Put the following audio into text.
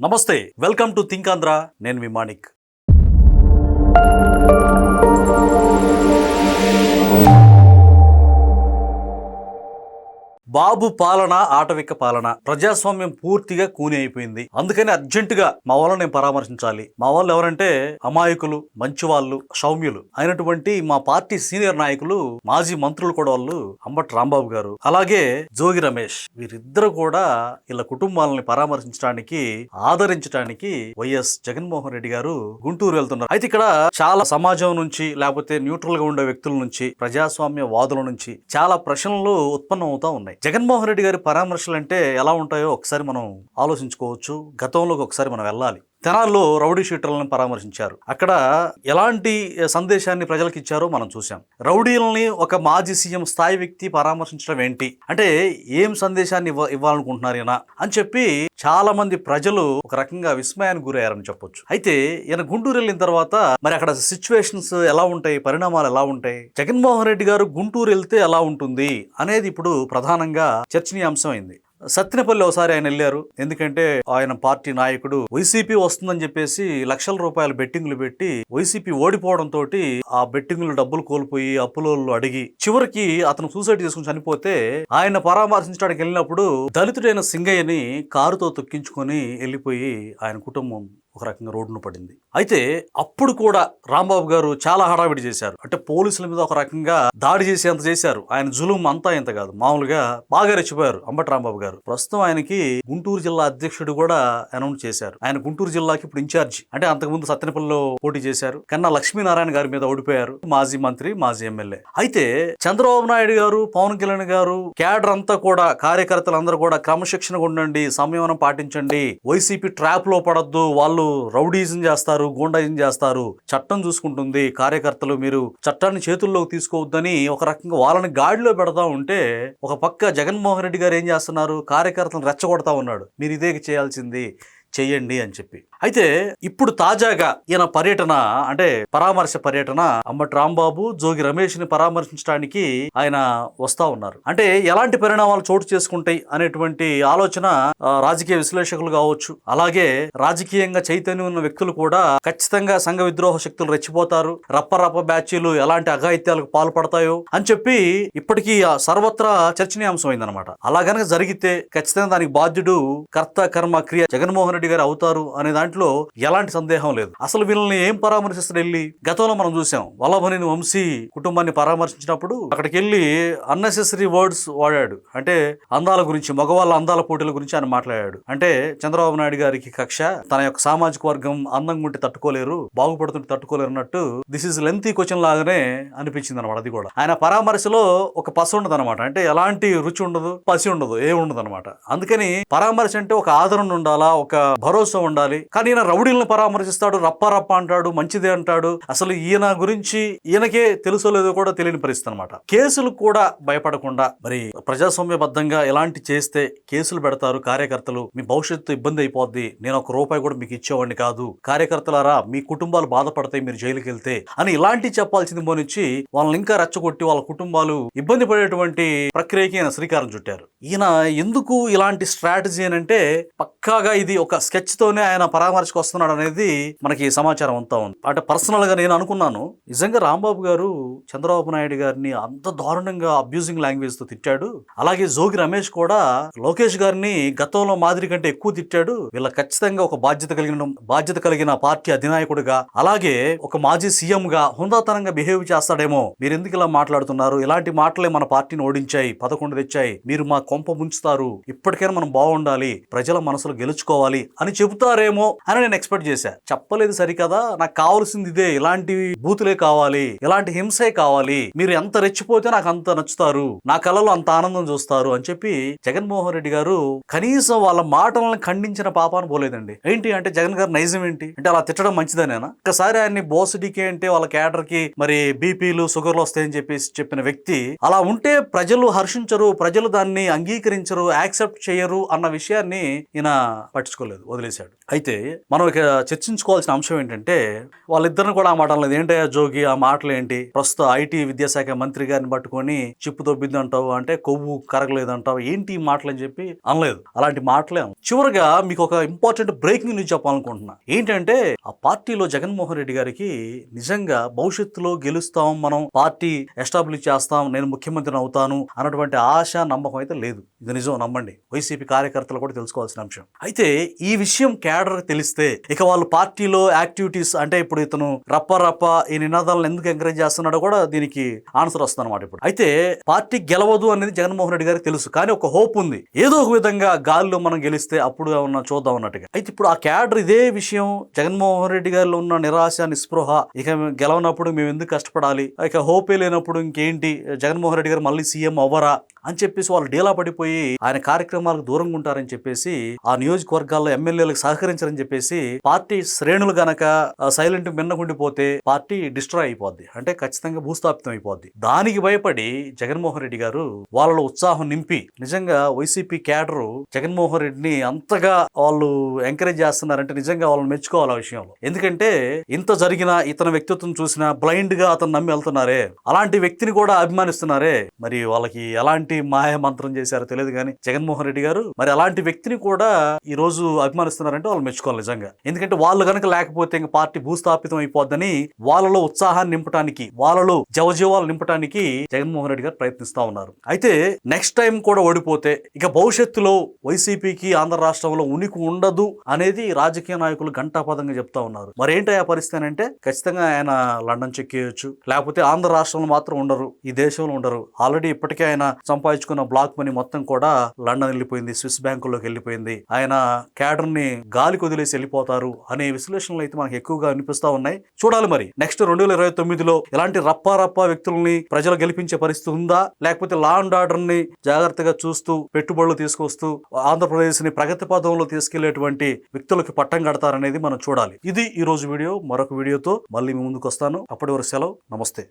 నమస్తే, welcome to think Andhra. నేను మీ మాణిక్. బాబు పాలన ఆటవిక పాలన, ప్రజాస్వామ్యం పూర్తిగా కూని అయిపోయింది. అందుకని అర్జెంటుగా మా వాళ్ళని నేను పరామర్శించాలి. మా వాళ్ళు ఎవరంటే అమాయకులు, మంచి వాళ్ళు, సౌమ్యులు అయినటువంటి మా పార్టీ సీనియర్ నాయకులు, మాజీ మంత్రులు కూడా వాళ్ళు, అంబటి రాంబాబు గారు, అలాగే జోగి రమేష్. వీరిద్దరు కూడా ఇలా కుటుంబాలని పరామర్శించడానికి, ఆదరించడానికి వైఎస్ జగన్మోహన్ రెడ్డి గారు గుంటూరు వెళ్తున్నారు. అయితే ఇక్కడ చాలా సమాజం నుంచి, లేకపోతే న్యూట్రల్ గా ఉండే వ్యక్తుల నుంచి, ప్రజాస్వామ్య వాదుల నుంచి చాలా ప్రశ్నలు ఉత్పన్నం అవుతా ఉన్నాయి. జగన్మోహన్ రెడ్డి గారి పరామర్శలు అంటే ఎలా ఉంటాయో ఒకసారి మనం ఆలోచించుకోవచ్చు. గతంలోకి ఒకసారి మనం వెళ్ళాలి. తెనాల్లో రౌడీ షీటర్లను పరామర్శించారు. అక్కడ ఎలాంటి సందేశాన్ని ప్రజలకు ఇచ్చారో మనం చూసాం. రౌడీలని ఒక మాజీ సీఎం స్థాయి వ్యక్తి పరామర్శించడం ఏంటి అంటే ఏం సందేశాన్ని ఇవ్వాలనుకుంటున్నారు ఈయన అని చెప్పి చాలా మంది ప్రజలు ఒక రకంగా విస్మయానికి గురయ్యారని చెప్పొచ్చు. అయితే ఈయన గుంటూరు వెళ్ళిన తర్వాత మరి అక్కడ సిచ్యువేషన్స్ ఎలా ఉంటాయి, పరిణామాలు ఎలా ఉంటాయి, జగన్మోహన్ రెడ్డి గారు గుంటూరు వెళ్తే ఎలా ఉంటుంది అనేది ఇప్పుడు ప్రధానంగా చర్చనీయాంశం అయింది. సత్తెనపల్లి ఒకసారి ఆయన వెళ్ళారు. ఎందుకంటే ఆయన పార్టీ నాయకుడు వైసీపీ వస్తుందని చెప్పేసి లక్షల రూపాయల బెట్టింగ్లు పెట్టి వైసీపీ ఓడిపోవడంతో ఆ బెట్టింగ్లు డబ్బులు కోల్పోయి అప్పులోళ్ళు అడిగి చివరికి అతను సూసైడ్ చేసుకుని చనిపోతే ఆయన పరామర్శించడానికి వెళ్ళినప్పుడు దళితుడైన సింగయ్యని కారుతో తొక్కించుకొని వెళ్ళిపోయి ఆయన కుటుంబం ఒక రకంగా రోడ్డును పడింది. అయితే అప్పుడు కూడా రాంబాబు గారు చాలా హడావిడి చేశారు. అంటే పోలీసుల మీద ఒక రకంగా దాడి చేసేంత చేశారు. ఆయన జులుం అంతా ఇంత కాదు, మామూలుగా బాగా రెచ్చిపోయారు అంబటి రాంబాబు గారు. ప్రస్తుతం ఆయనకి గుంటూరు జిల్లా అధ్యక్షుడు కూడా అనౌన్స్ చేశారు. ఆయన గుంటూరు జిల్లాకి ఇప్పుడు ఇన్ఛార్జి. అంటే అంతకుముందు సత్తెనపల్లిలో పోటీ చేశారు. కన్నా లక్ష్మీనారాయణ గారి మీద ఓడిపోయారు. మాజీ మంత్రి, మాజీ ఎమ్మెల్యే. అయితే చంద్రబాబు నాయుడు గారు, పవన్ కళ్యాణ్ గారు, క్యాడర్ అంతా కూడా, కార్యకర్తలందరూ కూడా క్రమశిక్షణగా ఉండండి, సంయమనం పాటించండి, వైసీపీ ట్రాప్ లో పడద్దు, వాళ్ళు రౌడీజం చేస్తారు, గూండాయిజం చేస్తారు, చట్టం చూసుకుంటుంది, కార్యకర్తలు మీరు చట్టాన్ని చేతుల్లోకి తీసుకోవద్దని ఒక రకంగా వాళ్ళని గాడిలో పెడతా ఉంటే, ఒక పక్క జగన్మోహన్ రెడ్డి గారు ఏం చేస్తున్నారు, కార్యకర్తలను రెచ్చగొడతా ఉన్నాడు. మీరు ఇదే చేయాల్సింది, చెయ్యండి అని చెప్పి. అయితే ఇప్పుడు తాజాగా ఈయన పర్యటన, అంటే పరామర్శ పర్యటన, అంబటి రాంబాబు, జోగి రమేష్ ని పరామర్శించడానికి ఆయన వస్తా ఉన్నారు. అంటే ఎలాంటి పరిణామాలు చోటు చేసుకుంటాయి అనేటువంటి ఆలోచన రాజకీయ విశ్లేషకులు కావచ్చు, అలాగే రాజకీయంగా చైతన్యం ఉన్న వ్యక్తులు కూడా ఖచ్చితంగా సంఘ విద్రోహ శక్తులు రెచ్చిపోతారు, రప్ప బ్యాచీలు ఎలాంటి అఘాయిత్యాలకు పాల్పడతాయో అని చెప్పి ఇప్పటికీ సర్వత్రా చర్చనీయాంశం అయిందనమాట. అలా గనక జరిగితే ఖచ్చితంగా దానికి బాధ్యుడు కర్త కర్మ క్రియ జగన్మోహన్ రెడ్డి గారు అవుతారు అనే దాంట్లో ఎలాంటి సందేహం లేదు. అసలు వీళ్ళని ఏం పరామర్శిస్తారు వెళ్ళి? గతంలో మనం చూసాం, వల్లభనేని వంశీ కుటుంబాన్ని పరామర్శించినప్పుడు అక్కడికి వెళ్ళి అన్నెసెసరీ వర్డ్స్ వాడాడు. అంటే అందాల గురించి, మగవాళ్ళ అందాల పోటీల గురించి ఆయన మాట్లాడాడు. అంటే చంద్రబాబు నాయుడు గారికి కక్ష, తన యొక్క సామాజిక వర్గం అందంగా ఉంటే తట్టుకోలేరు, బాగుపడుతుంటే తట్టుకోలేరు అన్నట్టు దిస్ ఇస్ లెంతీ క్వశ్చన్ లాగానే అనిపించింది అనమాట. అది కూడా ఆయన పరామర్శలో ఒక పసి ఉండదు అనమాట. అంటే ఎలాంటి రుచి ఉండదు, పసి ఉండదు, ఏ ఉండదు అనమాట. అందుకని పరామర్శ అంటే ఒక ఆదరణ ఉండాలా, ఒక భరోసా ఉండాలి. కానీ ఈయన రౌడీలను పరామర్శిస్తాడు, రప్ప అంటాడు, మంచిదే అంటాడు. అసలు ఈయన గురించి ఈయనకే తెలుసో లేదో కూడా తెలియని పరిస్థితి అనమాట. కేసులు కూడా భయపడకుండా, మరి ప్రజాస్వామ్యబద్ధంగా ఎలాంటి చేస్తే కేసులు పెడతారు కార్యకర్తలు, మీ భవిష్యత్తు ఇబ్బంది అయిపోద్ది, నేను ₹1 కూడా మీకు ఇచ్చేవాడిని కాదు, కార్యకర్తలారా మీ కుటుంబాలు బాధపడతాయి మీరు జైలుకి వెళ్తే అని ఇలాంటి చెప్పాల్సింది మోనిచ్చి వాళ్ళని ఇంకా రెచ్చగొట్టి వాళ్ళ కుటుంబాలు ఇబ్బంది పడేటువంటి ప్రక్రియకి ఈయన శ్రీకారం చుట్టారు. ఈయన ఎందుకు ఇలాంటి స్ట్రాటజీ అని అంటే పక్కాగా ఇది ఒక స్కెచ్ తోనే ఆయన పరామర్శకు వస్తున్నాడు అనేది మనకి సమాచారం అంతా ఉంది. అంటే పర్సనల్ గా నేను అనుకున్నాను, నిజంగా రాంబాబు గారు చంద్రబాబు నాయుడు గారిని అంత దారుణంగా అబ్యూజింగ్ లాంగ్వేజ్ తో తిట్టాడు. అలాగే జోగి రమేష్ కూడా లోకేష్ గారిని గతంలో మాదిరి కంటే ఎక్కువ తిట్టాడు. వీళ్ళ ఖచ్చితంగా ఒక బాధ్యత కలిగిన పార్టీ అధినాయకుడిగా, అలాగే ఒక మాజీ సీఎం గా హుందాతనంగా బిహేవ్ చేస్తాడేమో, మీరు ఎందుకు ఇలా మాట్లాడుతున్నారు, ఇలాంటి మాటలే మన పార్టీని ఓడించాయి, 11 తెచ్చాయి, మీరు మా కొంప ముంచుతారు, ఇప్పటికైనా మనం బాగుండాలి, ప్రజల మనసులు గెలుచుకోవాలి అని చెబుతారేమో అని నేను ఎక్స్పెక్ట్ చేశా. చెప్పలేదు సరికదా, నాకు కావాల్సింది ఇదే, ఇలాంటి బూతులే కావాలి, ఇలాంటి హింసే కావాలి, మీరు ఎంత రెచ్చిపోతే నాకు అంత నచ్చుతారు, నా కళలో అంత ఆనందం చూస్తారు అని చెప్పి జగన్మోహన్ రెడ్డి గారు కనీసం వాళ్ళ మాటలను ఖండించిన పాపాను పోలేదండి. ఏంటి అంటే జగన్ గారు నైజం ఏంటి అంటే అలా తిట్టడం మంచిదనేనా? ఒకసారి ఆయన్ని బోసుడికి అంటే వాళ్ళ క్యాడర్ కి మరి బీపీలు షుగర్లు వస్తాయని చెప్పేసి చెప్పిన వ్యక్తి అలా ఉంటే ప్రజలు హర్షించరు, ప్రజలు దాన్ని అంగీకరించరు, యాక్సెప్ట్ చేయరు అన్న విషయాన్ని ఈయన పట్టించుకోలేదు. లేదు, వదిలేశాడు. అయితే మనం ఇక చర్చించుకోవాల్సిన అంశం ఏంటంటే వాళ్ళిద్దరిని కూడా ఆ మాట అనలేదు. ఏంటయ్యా జోగి ఆ మాటలు ఏంటి, ప్రస్తుత ఐటీ విద్యాశాఖ మంత్రి గారిని పట్టుకొని చిప్పు దొబ్బింది అంటావు, అంటే కొవ్వు కరగలేదంటావు, ఏంటి ఈ మాటలు అని చెప్పి అనలేదు. అలాంటి మాటలే. చివరిగా మీకు ఒక ఇంపార్టెంట్ బ్రేకింగ్ న్యూస్ చెప్పాలనుకుంటున్నా. ఏంటంటే ఆ పార్టీలో జగన్మోహన్ రెడ్డి గారికి నిజంగా భవిష్యత్తులో గెలుస్తాం, మనం పార్టీ ఎస్టాబ్లిష్ చేస్తాం, నేను ముఖ్యమంత్రిని అవుతాను అన్నటువంటి ఆశ నమ్మకం అయితే లేదు. ఇది నిజం, నమ్మండి. వైసీపీ కార్యకర్తలు కూడా తెలుసుకోవాల్సిన అంశం. అయితే ఈ విషయం క్యాడర్ తెలిస్తే ఇక వాళ్ళు పార్టీలో యాక్టివిటీస్, అంటే ఇప్పుడు ఇతను రప్ప ఈ నినాదాలను ఎందుకు ఎంకరేజ్ చేస్తున్నాడో కూడా దీనికి ఆన్సర్ వస్తుంది అనమాట. ఇప్పుడు అయితే పార్టీ గెలవదు అనేది జగన్మోహన్ రెడ్డి గారికి తెలుసు, కానీ ఒక హోప్ ఉంది, ఏదో ఒక విధంగా గాలిలో మనం గెలిస్తే అప్పుడు ఏమన్నా చూద్దాం అన్నట్టుగా. అయితే ఇప్పుడు ఆ క్యాడర్ ఇదే విషయం, జగన్మోహన్ రెడ్డి గారిలో ఉన్న నిరాశ నిస్పృహ, ఇక గెలవనప్పుడు మేము ఎందుకు కష్టపడాలి, ఇక హోపే లేనప్పుడు ఇంకేంటి, జగన్మోహన్ రెడ్డి గారు మళ్ళీ సీఎం అవ్వరా అని చెప్పేసి వాళ్ళు డీలా పడిపోయి ఆయన కార్యక్రమాలకు దూరంగా ఉంటారని చెప్పేసి, ఆ నియోజకవర్గాల్లో ఎమ్మెల్యేలకు సహకరించారని చెప్పేసి పార్టీ శ్రేణులు గనక సైలెంట్ మిన్నకుండిపోతే పార్టీ డిస్ట్రాయ్ అయిపోద్ది, అంటే ఖచ్చితంగా భూస్థాపితం అయిపోద్ది. దానికి భయపడి జగన్మోహన్ రెడ్డి గారు వాళ్ళలో ఉత్సాహం నింపి, నిజంగా వైసీపీ క్యాడరు జగన్మోహన్ రెడ్డిని అంతగా వాళ్ళు ఎంకరేజ్ చేస్తున్నారంటే నిజంగా వాళ్ళని మెచ్చుకోవాలి ఆ విషయంలో. ఎందుకంటే ఇంత జరిగినా ఇతని వ్యక్తిత్వం చూసినా బ్లైండ్ గా అతను నమ్మి వెళ్తున్నారే, అలాంటి వ్యక్తిని కూడా అభిమానిస్తున్నారే, మరి వాళ్ళకి ఎలాంటి మాయ మంత్రం చేశారో తెలియదు కానీ జగన్మోహన్ రెడ్డి గారు మరి అలాంటి వ్యక్తిని కూడా ఈ రోజు అభిమానిస్తున్నారంటే వాళ్ళు మెచ్చుకోవాలి నిజంగా. ఎందుకంటే వాళ్ళు కనుక లేకపోతే ఇంకా పార్టీ భూస్థాపితం అయిపోద్దని వాళ్ళలో ఉత్సాహాన్ని నింపడానికి, వాళ్ళలో జవజీవాలు నింపడానికి జగన్మోహన్ రెడ్డి గారు ప్రయత్నిస్తా ఉన్నారు. అయితే నెక్స్ట్ టైం కూడా ఓడిపోతే ఇక భవిష్యత్తులో వైసీపీకి ఆంధ్ర రాష్ట్రంలో ఉనికి ఉండదు అనేది రాజకీయ నాయకులు ఘంటాపదంగా చెప్తా ఉన్నారు. మరేంటి ఆ పరిస్థితి అంటే ఖచ్చితంగా ఆయన లండన్ చెక్కేయచ్చు, లేకపోతే ఆంధ్ర రాష్ట్రంలో మాత్రం ఉండరు, ఈ దేశంలో ఉండరు. ఆల్రెడీ ఇప్పటికే ఆయన సంపాదించుకున్న బ్లాక్ మనీ మొత్తం కూడా లండన్ వెళ్ళిపోయింది, స్విస్ బ్యాంకుల్లోకి వెళ్ళిపోయింది. ఆయన క్యాడర్ ని గాలికి వదిలేసి వెళ్ళిపోతారు అనే విశ్లేషణలు అయితే మనకు ఎక్కువగా అనిపిస్తా ఉన్నాయి. చూడాలి మరి నెక్స్ట్ 2029లో ఇలాంటి రప్పా వ్యక్తుల్ని ప్రజలు గెలిపించే పరిస్థితి ఉందా, లేకపోతే లా అండ్ ఆర్డర్ ని జాగ్రత్తగా చూస్తూ పెట్టుబడులు తీసుకొస్తూ ఆంధ్రప్రదేశ్ ని ప్రగతి పథంలో తీసుకెళ్లేటువంటి వ్యక్తులకి పట్టం కడతారనేది మనం చూడాలి. ఇది ఈ రోజు వీడియో. మరొక వీడియోతో మళ్ళీ మీ ముందుకు వస్తాను. అప్పటి వరకు సెలవు, నమస్తే.